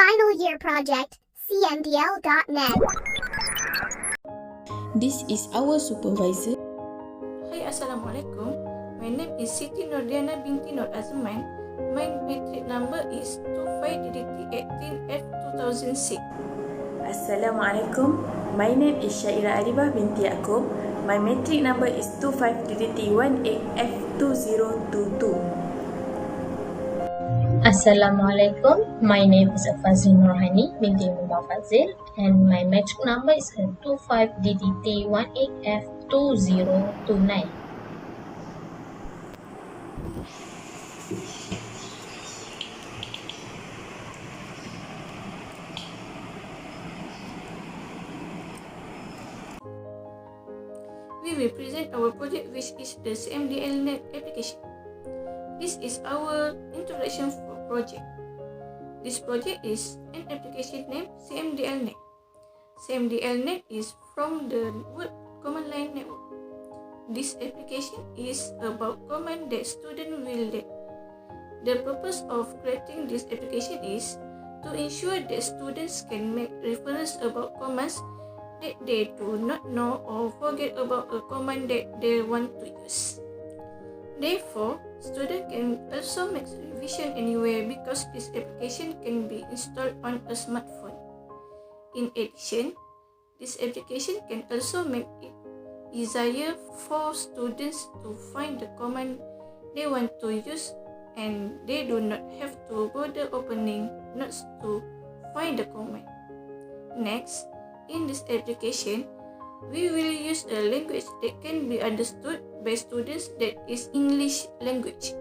Final Year Project, Cmdl.net. This is our supervisor. Hai, Assalamualaikum. My name is Siti NURDIANA binti NORAZMAN. My matric number is 25DDT18F2006. Assalamualaikum. My name is SYAIRAH ADIBAH binti Yaakob. My matric number is 25DDT18F2022. Assalamualaikum. My name is FAZLIN NURHANI binti FADZIL and my matric number is 25DDT18F2029. We will present our project, which is the Cmdl net application. This is our introduction project. This project is an application named Cmdl net. Cmdl net is from the word command line network. This application is about command that student will learn. The purpose of creating this application is to ensure that students can make reference about commands that they do not know or forget about a command that they want to use. Therefore, students can also make revision anywhere because this application can be installed on a smartphone. In addition, this application can also make it easier for students to find the command they want to use, and they do not have to bother opening notes to find the command. Next, in this application, we will use a language that can be understood by students, that is English language.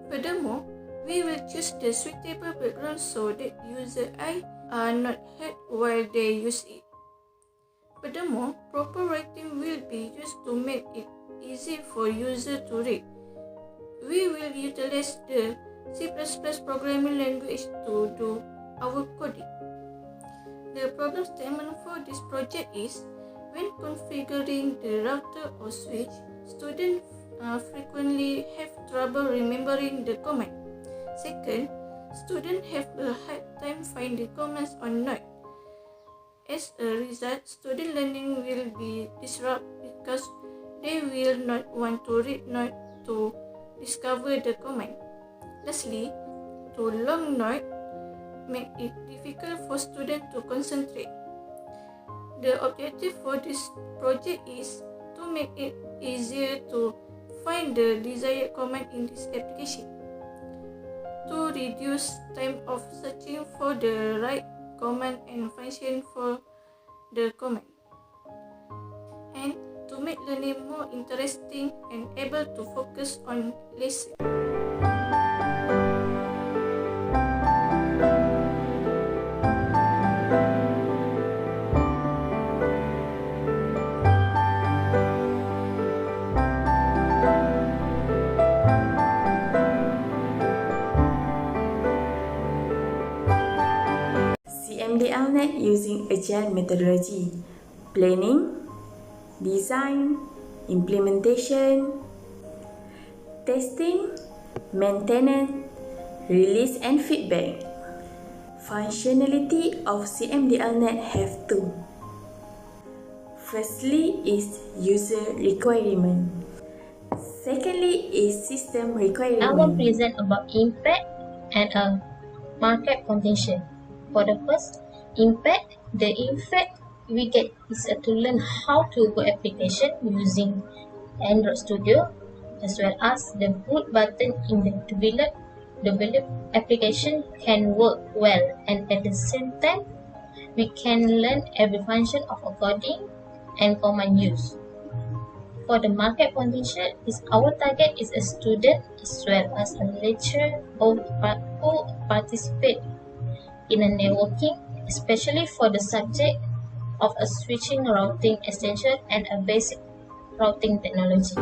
Furthermore, we will choose the suitable background so that user eyes are not hurt while they use it. Furthermore, proper writing will be used to make it easy for user to read. We will utilize the C++ programming language to do our coding. The problem statement for this project is, when configuring the router or switch, students frequently have trouble remembering the command. Second, students have a hard time finding commands on Node. As a result, student learning will be disrupted because they will not want to read Node to discover the command. Lastly, too long Node make it difficult for students to concentrate. The objective for this project is to make it easier to find the desired command in this application, to reduce time of searching for the right command and function for the command, and to make learning more interesting and able to focus on lesson. Cmdl net using agile methodology: planning, design, implementation, testing, maintenance, release and feedback. Functionality of Cmdl net have two. Firstly is user requirement. Secondly is system requirement. I will present about impact and a market potential. For the first impact, the impact we get is to learn how to go application using Android Studio, as well as the boot button in the developed application can work well, and at the same time we can learn every function of a coding and command use. For the market potential, our target is a student as well as a lecturer who participate in a networking, especially for the subject of a switching routing extension and a basic routing technology.